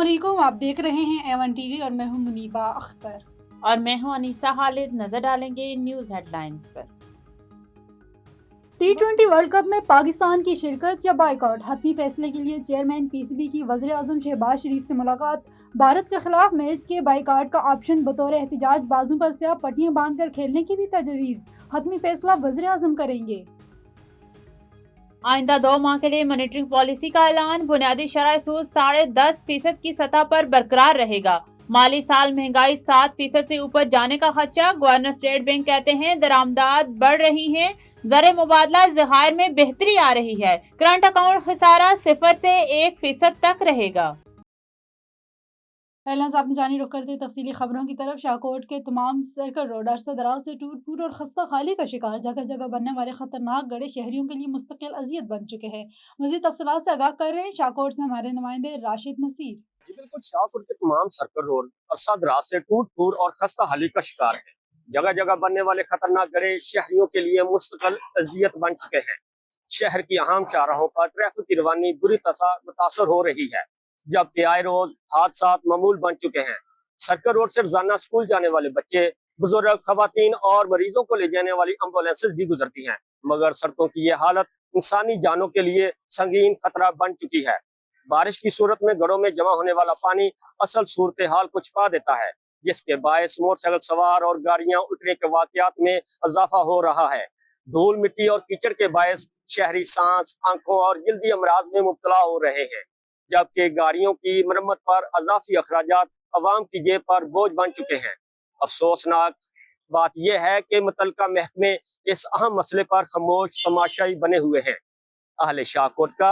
अस्सलाम वालेकुम, आप देख रहे हैं एवन टीवी और मैं हूं मुनीबा अख्तर। और मैं हूं अनीसा खालिद। नजर डालेंगे न्यूज हेडलाइंस पर। T20 वर्ल्ड कप में पाकिस्तान की शिरकत या बाइकआउट, हतमी फैसले के लिए चेयरमैन पीसीबी की वज़ीर आज़म शहबाज शरीफ से मुलाकात। भारत के खिलाफ मैच के बाइकआउट का ऑप्शन बतौर एहतिजाज बाजू पर स्याह पट्टियां बांधकर खेलने की भी तजवीज़। हतमी फैसला वज़ीर आज़म करेंगे। आइंदा 2 माह के लिए मॉनिटरिंग पॉलिसी का ऐलान। बुनियादी शरह सूद 10.5% की सतह पर बरकरार रहेगा। माली साल महंगाई 7% से ऊपर जाने का खदशा। गवर्नर स्टेट बैंक कहते हैं दरामदात बढ़ रही हैं, ज़र मुबादला ज़खायर में बेहतरी आ रही है। करंट अकाउंट खसारा 0 से 1% तक रहेगा। हेडलाइंस आपने जानी, रुक करते तफसीली खबरों की तरफ। शाहकोट के तमाम सर्कल रोड अरसा दराज से टूट फूट और खस्ता खाली का शिकार। जगह जगह बनने वाले खतरनाक गड्ढे शहरियों के लिए मुस्तकिल अजियत बन चुके हैं। मजीद तफसीलात से आगाह कर रहे हैं शाहकोट से हमारे नुमाइंदे राशिद नसीर। जी बिल्कुल, शाहपुर के तमाम सर्कल रोड अरसा दराज से टूट फूट और खस्ता हाली का शिकार है। जगह जगह बनने वाले खतरनाक गड्ढे शहरियों के लिए मुस्तकिल अजियत बन चुके हैं। शहर की अहम शाहराहों पर ट्रैफिक की रवानी बुरी तरह मुतासर हो रही है, जबकि आए रोज हादसा मामूल बन चुके हैं। सर्कल रोड से रोजाना स्कूल जाने वाले बच्चे, बुजुर्ग, खवातीन और मरीजों को ले जाने वाली एम्बुलेंसेज भी गुजरती हैं, मगर सड़कों की ये हालत इंसानी जानों के लिए संगीन खतरा बन चुकी है। बारिश की सूरत में गढ़ों में जमा होने वाला पानी असल सूरत हाल को छिपा देता है, जिसके बायस मोटरसाइकिल सवार और गाड़ियां उठने के वाकयात में इजाफा हो रहा है। धूल, मिट्टी और कीचड़ के बायस शहरी सांस, आंखों और जल्दी अमराज में मुब्तला हो रहे हैं, जबकि गाड़ियों की मरम्मत पर अजाफी अखराजात अवाम की जेब पर बोझ बन चुके हैं। अफसोसनाक बात यह है कि मुतल्लिका महकमे इस अहम मसले पर खामोश तमाशाई बने हुए हैं। अहले शाहकोट का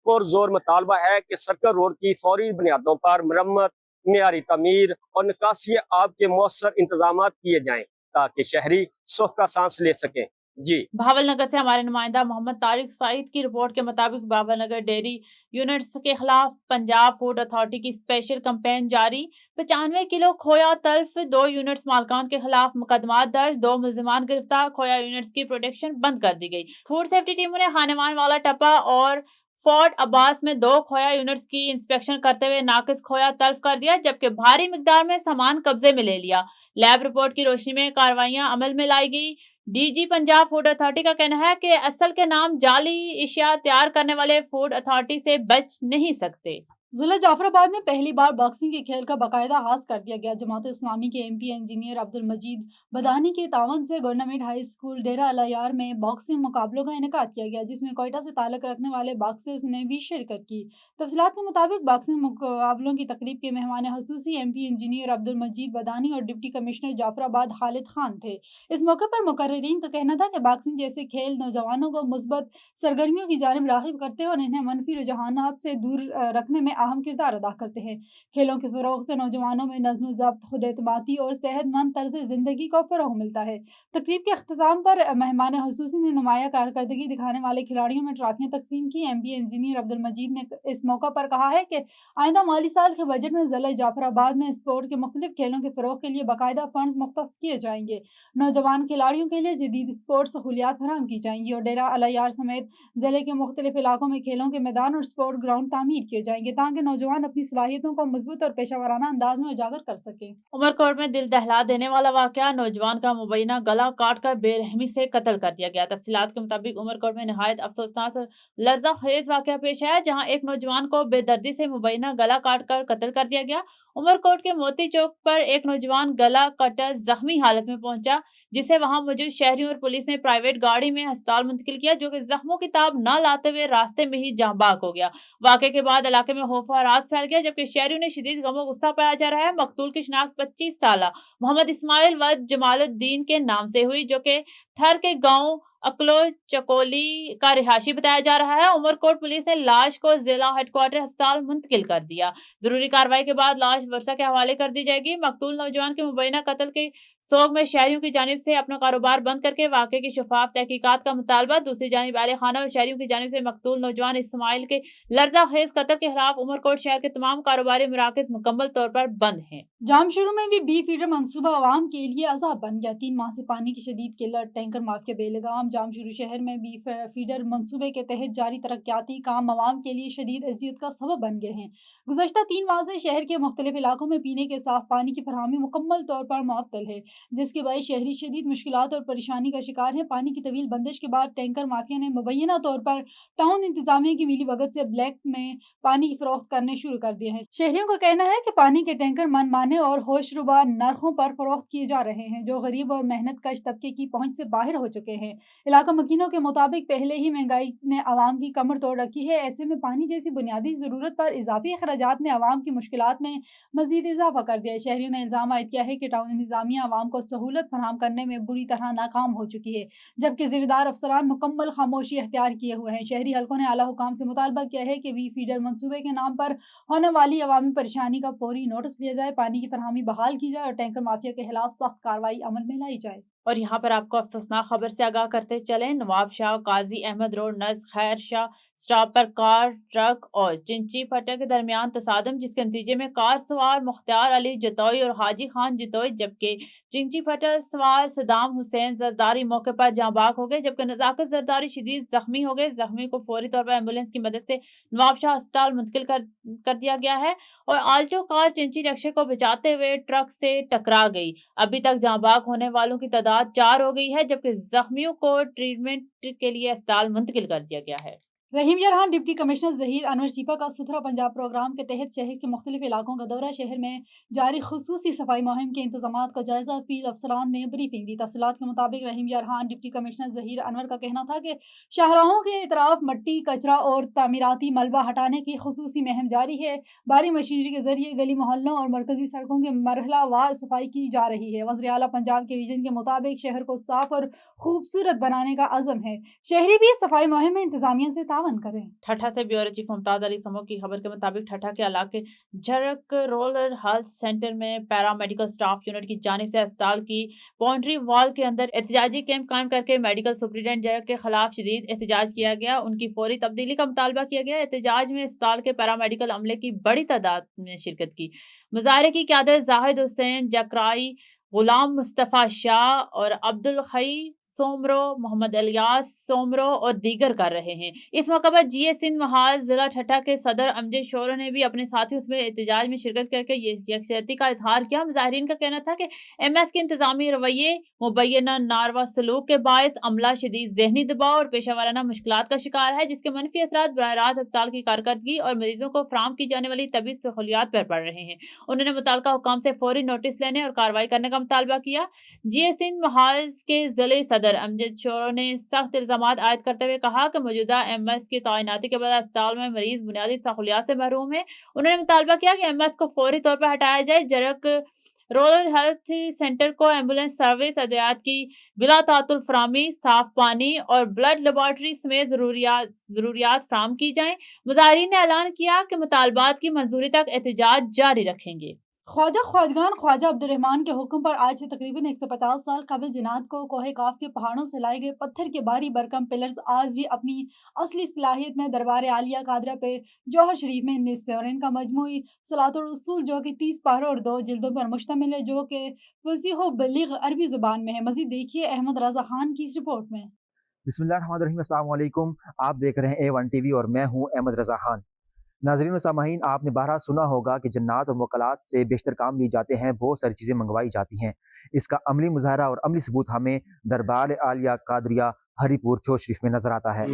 पुरजोर मुतालबा है कि सर्कल रोड की फौरी बुनियादों पर मरम्मत, मियारी तमीर और निकासी आब के मौसर इंतजाम किए जाएं, ताकि शहरी सुख का सांस ले सकें। जी, भावलनगर से हमारे नुमाइंदा मोहम्मद तारिक सईद की रिपोर्ट के मुताबिक भावलनगर डेयरी यूनिट्स के खिलाफ पंजाब फूड अथॉरिटी की स्पेशल कैंपेन जारी। 95 किलो खोया तल्फ, 2 यूनिट्स मालकान के खिलाफ मुकदमा दर्ज, 2 मुलजिमान गिरफ्तार। खोया यूनिट्स की प्रोटेक्शन बंद कर दी गई। फूड सेफ्टी टीमों ने खानेवान वाला टप्पा और फोर्ट अब्बास में 2 खोया यूनिट्स की इंस्पेक्शन करते हुए नाकिस खोया तल्फ कर दिया, जबकि भारी मिकदार में सामान कब्जे में ले लिया। लैब रिपोर्ट की रोशनी में कार्रवाइयां अमल में लाई गई। डीजी पंजाब फूड अथॉरिटी का कहना है कि असल के नाम जाली इशिया तैयार करने वाले फूड अथॉरिटी से बच नहीं सकते। जिला जाफराबाद में पहली बार बॉक्सिंग के खेल का बाकायदा आगाज कर दिया गया। जमात इस्लामी के एमपी इंजीनियर अब्दुल मजीद बदानी के तावन से गवर्नमेंट हाई स्कूल डेरा अलायार में बॉक्सिंग मुकाबलों का इनेकाद किया गया, जिसमें कोयटा से ताल्लुक रखने वाले बॉक्सर्स ने भी शिरकत की। तफसीलात के मुताबिक बॉक्सिंग मुकाबलों की तकरीब के मेहमान खसूसी एमपी इंजीनियर अब्दुल मजीद बदानी और डिप्टी कमिश्नर जाफराबाद खालिद खान थे। इस मौके पर मुकर्रिरीन का कहना था कि बॉक्सिंग जैसे खेल नौजवानों को मुस्बत सरगर्मियों की जानिब राग़िब करते हैं और इन्हें मनफी रुझानात से दूर रखने में अहम किरदार अदा करते हैं। खेलों के फ़रोग़ से नौजवानों में नज़्म ज़ब्त, खुद-एतमादी और सेहतमंद तर्ज़ ज़िंदगी को फ़रोग़ मिलता है। तकरीब के अख्तिताम पर मेहमान खुसूसी ने नुमाया कारकर्दगी दिखाने वाले खिलाड़ियों में ट्रॉफियाँ तकसीम की। एमपी इंजीनियर अब्दुल मजीद ने इस मौका पर कहा है कि आइंदा माली साल के बजट में ज़िला जाफराबाद में स्पोर्ट के मुख्तलिफ खेलों के फ़रोग़ के लिए बाकायदा फ़ंड्स मुख्तस किए जाएंगे। नौजवान खिलाड़ियों के लिए जदीद स्पोर्ट सहूलियात फराहम की जाएंगी और डेरा अलायार समेत जिले के मुख्तलिफ इलाकों में खेलों के मैदान और स्पोर्ट ग्राउंड तामीर किए जाएंगे, ताकि नौजवान अपनी सलाहियतों को मजबूत और पेशावराना अंदाज में उजागर कर सके। उमरकोट में दिल दहला देने वाला वाकया, नौजवान का मुबैना गला काट कर बेरहमी से कत्ल कर दिया गया। तफसीलात के मुताबिक उमरकोट में नहायत अफसोसनाक और लर्जा खेज वाकया पेश आया, जहां एक नौजवान को बेदर्दी से मुबैना गला काट कर कत्ल कर दिया गया। उमरकोट के मोती चौक पर एक नौजवान गला कटर जख्मी हालत में पहुंचा, जिसे वहां मौजूद शहरियों और पुलिस ने प्राइवेट गाड़ी में अस्पताल मुंतकिल किया, जो कि जख्मों की ताब न लाते हुए रास्ते में ही जाँ बाक हो गया। वाकये के बाद इलाके में खौफ और राज फैल गया, जबकि शहरियों ने शदीद गमो गुस्सा पाया जा रहा है। मकतूल की शिनाख्त 25 साला मोहम्मद इस्माइल व जमालुद्दीन के नाम से हुई, जो कि थर के गांव अकलो चकोली का रिहायशी बताया जा रहा है। उमरकोट पुलिस ने लाश को जिला हेडक्वार्टर अस्पताल मुंतकिल कर दिया। जरूरी कार्रवाई के बाद लाश वर्षा के हवाले कर दी जाएगी। मकतूल नौजवान के मुबैना कत्ल के सोग में शहरियों की जानिब से अपना कारोबार बंद करके वाक़े की शफाफ तहकीकात का मुतालबा। दूसरी जानिब अहले खाना और शहरियों की जानिब से मकतूल नौजवान इस्माइल के लर्जा खेज कत्ल के खिलाफ उमरकोट शहर के तमाम कारोबारी मराकज़ मुकम्मल तौर पर बंद हैं। जामशुरू में भी बी फीडर मंसूबा आवाम के लिए अजाब बन गया। 3 माह से पानी की शदीद किल्लत, टैंकर माफिया बेलगाम। जामशुरू शहर में बी फीडर मंसूबे के तहत जारी तरक्याती काम आवाम के लिए शदीद अजियत का सबब बन गए हैं। गुज़श्ता 3 माह से शहर के मुख्तलिफ इलाकों में पीने के साफ पानी की फरहमी मुकम्मल तौर पर मुअत्तल है, जिसके बायस शहरी शदीद मुश्किलात और परेशानी का शिकार हैं। पानी की तवील बंदिश के बाद टैंकर माफिया ने मुबैना तौर पर टाउन इंतजामिया की मिली भगत से ब्लैक में पानी की फरोख्त करने शुरू कर दिए हैं। शहरियों का कहना है कि पानी के टैंकर मनमाने और होशरुबा नरखों पर फरोख्त किए जा रहे हैं, जो गरीब और मेहनत कश तबके की पहुंच से बाहर हो चुके हैं। इलाका मकीनों के मुताबिक पहले ही महंगाई ने आवाम की कमर तोड़ रखी है। ऐसे में पानी जैसी बुनियादी जरूरत पर इजाफी अखराजात ने आवाम की मुश्किलात में मजीद इजाफा कर दिया है। शहरियों ने इल्जाम आयद किया है कि टाउन इंतजामिया आवाम को सहूलत फराहम करने में बुरी तरह नाकाम हो चुकी है, जबकि जिम्मेदार अफसरान मुकम्मल खामोशी अख्तियार किए हुए हैं। शहरी हलकों ने आला हुकाम से मुतालबा किया है कि वी फीडर मनसूबे के नाम पर होने वाली अवामी परेशानी का फौरी नोटिस लिया जाए, पानी की फरहमी बहाल की जाए और टैंकर माफिया के खिलाफ सख्त कार्रवाई अमल में लाई जाए। और यहाँ पर आपको अफसोसनाक खबर से आगाह करते चलें। नवाब शाह काजी अहमद रोड नज़ खैर शाह स्टॉप पर कार, ट्रक और चिंची फटा के दरमियान तसादम, जिसके नतीजे में कार सवार मुख्तार अली जतोई और हाजी खान जतोई, जबकि चिंची फटा सवार सदाम हुसैन जरदारी मौके पर जांबाग हो गए, जबकि नजाकत जरदारी शदीद जख्मी हो गए। जख्मी को फौरी तौर पर एम्बुलेंस की मदद से नवाब शाह अस्पताल मुंतकिल कर दिया गया है और आल्टो कार चिंची रक्शे को बचाते हुए ट्रक से टकरा गई। अभी तक जांबाग होने वालों की तादाद 4 हो गई है, जबकि जख्मियों को ट्रीटमेंट के लिए अस्पताल मुंतकिल कर दिया गया है। रहीम यारहान डिप्टी कमिश्नर जहीर अनवर सीपा का सुथरा पंजाब प्रोग्राम के तहत शहर के मुख्तलिफ इलाकों का दौरा। शहर में जारी खुसूसी सफाई मुहिम के इंतजामात का जायजा फील्ड अफसरान ने ब्रीफिंग दी। तफसीलात के मुताबिक रहीम यारहान डिप्टी कमिश्नर जहीर अनवर का कहना था कि शाहराहों के इतराफ मट्टी, कचरा और तामीराती मलबा हटाने की खुसूसी मुहिम जारी है। भारी मशीनरी के जरिए गली मोहल्लों और मरकजी सड़कों की मरहलावार सफाई की जा रही है। वज़ीर आला पंजाब के विजन के मुताबिक शहर को साफ और खूबसूरत बनाने का अज़म है। शहरी भी सफाई मुहिम में इंतजामिया से तावन करें। ठट्ठा से ब्यूरो चीफ मुमताज अली समो की खबर के मुताबिक ठट्ठा के इलाके झरक रोलर हेल्थ सेंटर में पैरामेडिकल स्टाफ यूनिट की जानिब से अस्पताल की बाउंड्री वॉल के अंदर एहतजाजी कैंप कायम करके मेडिकल सुपरिटेंडेंट झरक के खिलाफ शदीद एहतजाज किया गया। उनकी फौरी तब्दीली का मुतालबा किया गया। एहतजाज में अस्पताल के पैरामेडिकल अमले की बड़ी तादाद ने शिरकत की। मुजाहरे की क़यादत जाहिद हुसैन जकराई, गुलाम मुस्तफ़ा शाह और अब्दुल खई सोमरो, मोहम्मद इलियास सोमरो और दीगर कर रहे हैं। इस मौके पर जीए सिंध महाज जिला ठट्ठा के सदर अमजद शोरो ने भी अपने साथियों में एहतजाज में शिरकत करके यकजहती का इजहार किया। मुजाहिरीन का कहना था कि एमएस के इंतजामी रवैये, मुबैना नारवा सलूक के बायस अमला शदीद जहनी दबाव और पेशा वाराना मुश्किलात का शिकार है, जिसके मनफी असरात बराह रास्त अस्पताल की कारकर्दगी और मरीजों को फराहम की जाने वाली तबी सहूलियात पर पड़ रहे हैं। उन्होंने मुतल्लिका हुकाम से फौरी नोटिस लेने और कार्रवाई करने का मुतालबा किया। जीए सिंध महाज के जिले सदर अमजद शोरो ने सख्त इल्जामात आयद करते हुए कहा कि मौजूदा एमएस की तैनाती के बाद अस्पताल में मरीज बुनियादी सहूलियात से महरूम है। उन्होंने मुतालबा किया कि एमएस को फौरी तौर पर हटाया जाए। जरक रूरल हेल्थ सेंटर को एम्बुलेंस सर्विस, अद्वियात की बिला तातुल फरामी, साफ पानी और ब्लड लेबॉर्ट्री समेत जरूरियात फराम की जाएं। मुजाहिरीन ने ऐलान किया कि मुतालबात की मंजूरी तक एहतजाज जारी रखेंगे। ख्वाजा ख्वाजगान ख्वाजा अब्दुर्रहमान के हुक्म पर आज से तकरीबन 150 साल कबल जिनात को कोहे काफ के पहाड़ों से लाए गए पत्थर के भारी भरकम पिलर्स आज भी अपनी असली सलाहियत में दरबार आलिया कादरा पे जौहर शरीफ में निस्फ है और इनका मजमूई सलातुल रसूल जो कि 30 पारों और 2 जिल्दों पर मुश्तमिल है, जो कि फसीह बलीग अरबी जुबान में है। मजीद देखिए अहमद रजा खान की इस रिपोर्ट में। बिस्मिल्लाहिर्रहमानिर्रहीम, अस्सलाम वालेकुम। आप देख रहे हैं A1 TV और मैं हूं अहमद रजा खान। नाज़रीन व सामाहीन, आपने बहरहाल सुना होगा कि जन्नात और मुवक्कलात से बेशतर काम लिए जाते हैं, बहुत सारी चीज़ें मंगवाई जाती हैं। इसका अमली मुज़ाहरा और अमली सबूत हमें दरबार आलिया कादरिया हरीपुर चौर शरीफ में नज़र आता है।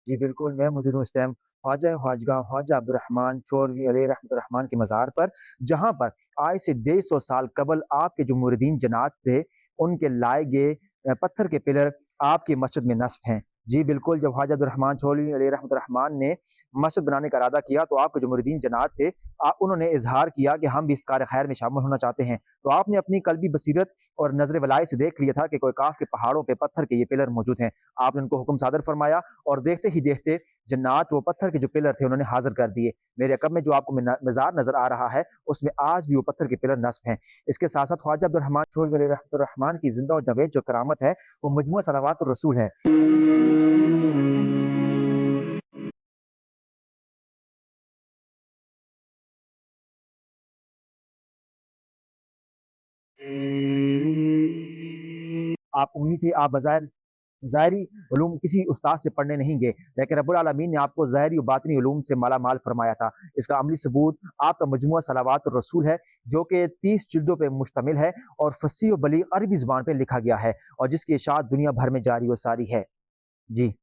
जी बिल्कुल, मैं मौजूद हूँ इस टाइम ख्वाजा ख्वाजगा ख्वाजा अब्दुर्रहमान चौधरी अलैहि रहमतुर्रहमान के मज़ार पर, जहाँ पर आज से 150 साल कबल आपके जो मुरीदीन जनात थे, उनके लाए गए पत्थर के पिलर आपकी मस्जिद में नस्ब हैं। जी बिल्कुल, जब ख्वाजा अब्दुर्रहमान चौधरी अलैहि रहमतुर्रहमान ने मस्जिद बनाने का इरादा किया, तो आपके जो मुरीदीन जनात थे, उन्होंने इजहार किया कि हम भी इस कार खैर में शामिल होना चाहते हैं। तो आपने अपनी कल्बी बसीरत और नजर वलाई से देख लिया था कि कोयकाफ के पहाड़ों पे पत्थर के ये पिलर मौजूद हैं। आपने उनको हुक्म सादर फरमाया और देखते ही देखते जन्नात वो पत्थर के जो पिलर थे उन्होंने हाजिर कर दिए। मेरे अकब में जो आपको मज़ार नजर आ रहा है उसमें आज भी वो पत्थर के पिलर नस्ब हैं। इसके साथ साथ ख्वाजा अब्दुर्रहमान की जिंदा और जवेद जो करामत है वो मजमू सलावात और रसूल है। आप उम्मीद थे आप बज़ाहिर ज़ाहिरी उलूम किसी उस्ताद से पढ़ने नहीं गए, लेकिन रब्बुल आलमीन ने आपको ज़ाहिरी और बातिनी उलूम से माला माल फरमाया था। इसका अमली सबूत आपका मजमुआ सलावात और रसूल है, जो कि 30 जिल्दों पे मुश्तमिल है और फसीह और बलीग अरबी ज़ुबान पे लिखा गया है और जिसकी इशाअत दुनिया भर में जारी और सारी है। जी।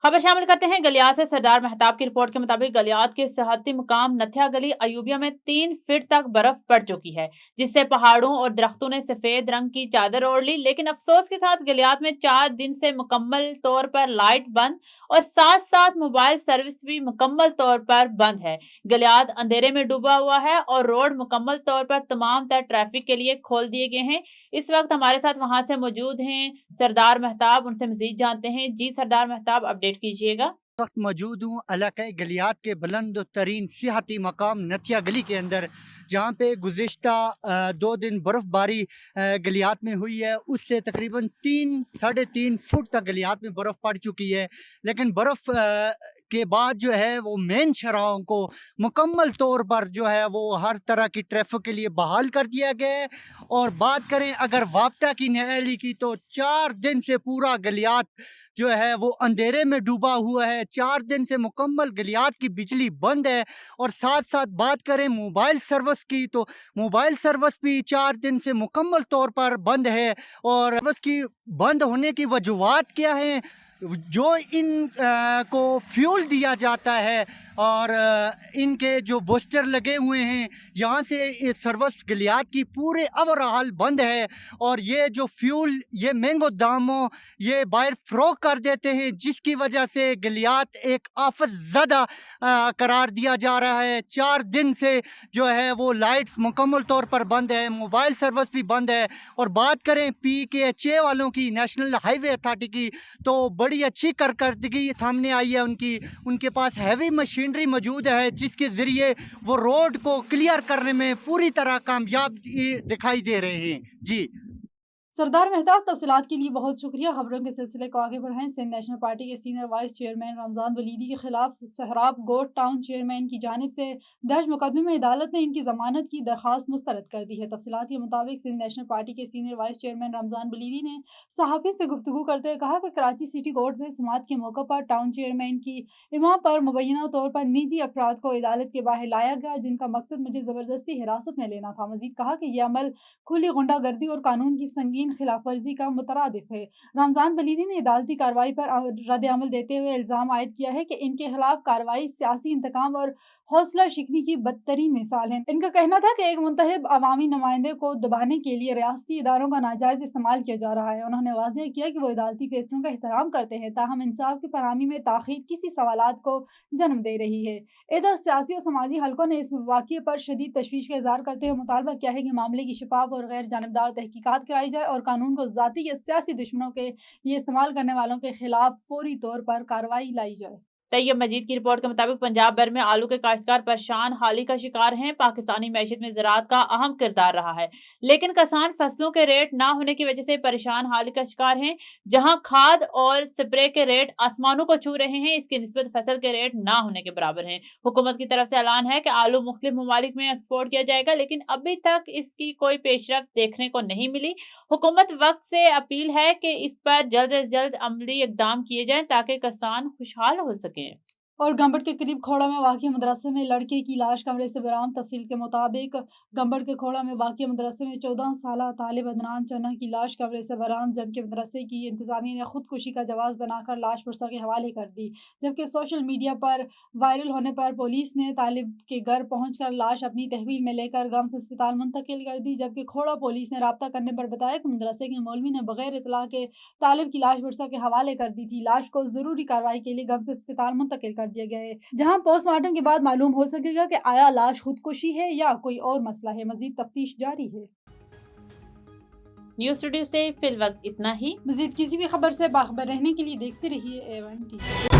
खबर शामिल करते हैं गलियात से। सरदार मेहताब की रिपोर्ट के मुताबिक गलियात के सियाहती मुकाम नथिया गली अयूबिया में 3 फीट तक बर्फ पड़ चुकी है, जिससे पहाड़ों और दरख्तों ने सफेद रंग की चादर ओढ़ ली। लेकिन अफसोस के साथ गलियात में 4 दिन से मुकम्मल तौर पर लाइट बंद और साथ साथ मोबाइल सर्विस भी मुकम्मल तौर पर बंद है। गलियात अंधेरे में डूबा हुआ है और रोड मुकम्मल तौर पर तमाम तर ट्रैफिक के लिए खोल दिए गए हैं। इस वक्त हमारे साथ वहां से मौजूद हैं सरदार मेहताब, उनसे मजीद जानते हैं। जी सरदार मेहताब, अपडेट कीजिएगा। वक्त मौजूद हूँ इलाक़े गलियात के बुलंद तरीन सियाहती मकाम नथिया गली के अंदर, जहाँ पे गुज़िश्ता 2 दिन बर्फ़बारी गलियात में हुई है। उससे तकरीबन 3-3.5 फुट तक गलियात में बर्फ़ पड़ चुकी है। लेकिन बर्फ़ के बाद जो है वो मेन शराहों को मुकम्मल तौर पर जो है वो हर तरह की ट्रैफिक के लिए बहाल कर दिया गया है। और बात करें अगर वापटा की नहली की, तो 4 दिन से पूरा गलियात जो है वो अंधेरे में डूबा हुआ है। 4 दिन से मुकम्मल गलियात की बिजली बंद है। और साथ साथ बात करें मोबाइल सर्विस की, तो मोबाइल सर्विस भी 4 दिन से मुकम्मल तौर पर बंद है। और सर्विस की बंद होने की वजूहात क्या हैं? जो इन को फ्यूल दिया जाता है और इनके जो बूस्टर लगे हुए हैं, यहाँ से सर्विस गलियात की पूरे ओवरऑल बंद है। और ये जो फ्यूल ये महंगो दामों ये बाहर फ़रोख्त कर देते हैं, जिसकी वजह से गलियात एक आफत ज़दा करार दिया जा रहा है। 4 दिन से जो है वो लाइट्स मुकम्मल तौर पर बंद है, मोबाइल सर्विस भी बंद है। और बात करें PKHA वालों की, नेशनल हाईवे अथॉरिटी की, तो बड़ी अच्छी कारकर्दगी सामने आई है उनके पास हैवी मशीनरी मौजूद है, जिसके ज़रिए वो रोड को क्लियर करने में पूरी तरह कामयाब दिखाई दे रहे हैं। जी सरदार मेहताब, तफसीलात के लिए बहुत शुक्रिया। खबरों के सिलसिले को आगे बढ़ाएं। सिंध नेशनल पार्टी के सीनियर वाइस चेयरमैन रमज़ान वलीदी के खिलाफ सहराब गोट टाउन चेयरमैन की जानिब से दर्ज मुकदमे में अदालत ने इनकी जमानत की दरख्वास्त मुस्तरद कर दी है। तफसीलात के मुताबिक सिंध नेशनल पार्टी के सीनियर वाइस चेयरमैन रमज़ान वलीदी ने सहाफ़ी से गुफ्तगू करते हुए कहा कि कराची सिटी कोर्ट में समात के मौके पर टाउन चेयरमैन की इमाम पर मुबैना तौर पर निजी अफराद को अदालत के बाहर लाया गया, जिनका मकसद मुझे ज़बरदस्ती हिरासत में लेना था। मजीद कहा कि यह अमल खुली गुंडागर्दी और कानून की संगीन खिलाफ वर्जी का मुतरादिफ है। रमज़ान वलीदी ने अदालती कार्रवाई पर रद्द अमल देते हुए इल्ज़ाम आयद किया है कि इनके खिलाफ कार्रवाई सियासी इंतकाम और हौसला शिकनी की बदतरीन मिसाल है। इनका कहना था कि एक मुंतखब अवामी नुमाइंदे को दबाने के लिए रियासती इदारों का नाजायज़ इस्तेमाल किया जा रहा है। उन्होंने वाज़ेह किया कि वो अदालती फैसलों का एहतराम करते हैं, ताहम इंसाफ की फरहमी में ताख़ीर किसी सवालात को जन्म दे रही है। इधर सियासी और समाजी हलकों ने इस वाक़ये पर शदीद तशवीश का इज़हार करते हुए मुतालबा किया है कि मामले की शफाफ और गैर जानिबदार तहकीकात कराई जाए और कानून को ज़ाती या सियासी दुश्मनों के लिए इस्तेमाल करने वालों के खिलाफ फौरी तौर पर कार्रवाई लाई जाए। तैयब मजीद की रिपोर्ट के मुताबिक पंजाब भर में आलू के काश्तकार परेशान हाली का शिकार हैं। पाकिस्तानी मैशत में ज़राअत का अहम किरदार रहा है, लेकिन किसान फसलों के रेट ना होने की वजह से परेशान हाली का शिकार हैं। जहां खाद और स्प्रे के रेट आसमानों को छू रहे हैं, इसकी निस्बत फसल के रेट ना होने के बराबर हैं। हुकूमत की तरफ से ऐलान है कि आलू मुख्तलिफ ममालिक में एक्सपोर्ट किया जाएगा, लेकिन अभी तक इसकी कोई पेशरफ्त देखने को नहीं मिली। हुकूमत वक्त से अपील है कि इस पर जल्द से जल्द अमली इकदाम किए जाएं ताकि किसान खुशहाल हो सकें। और गंबड़ के करीब खोड़ा में वाक़ई मदरसे में लड़के की लाश कमरे से बरामद। तफसील के मुताबिक गंबड़ के खोड़ा में वाक़ई मदरसे में 14 साला तालिब अदनान चन्ना की लाश कमरे से बरामद, जबकि मदरसे की इंतज़ामिया ने खुदकुशी का जवाब बनाकर लाश पुरसा के हवाले कर दी। जबकि सोशल मीडिया पर वायरल होने पर पुलिस ने तालिब के घर पहुँचकर लाश अपनी तहवील में लेकर गम्स अस्पताल मुंतकिल कर दी। जबकि खोड़ा पुलिस ने राब्ता करने पर बताया कि मदरसे के मौलवी ने बगैर इतला के तालिब की लाश पुरसा के हवाले कर दी थी। लाश को ज़रूरी कार्रवाई के लिए गम्स अस्पताल मुंतकिल कर دیا گیا ہے، جہاں پوسٹ مارٹم کے بعد معلوم ہو سکے گا کہ آیا لاش خودکشی ہے یا کوئی اور مسئلہ ہے۔ مزید تفتیش جاری ہے۔ نیوز اسٹوڈیو سے فی الوقت اتنا ہی۔ مزید کسی بھی خبر سے باخبر رہنے کے لیے دیکھتے رہیے A1 TV۔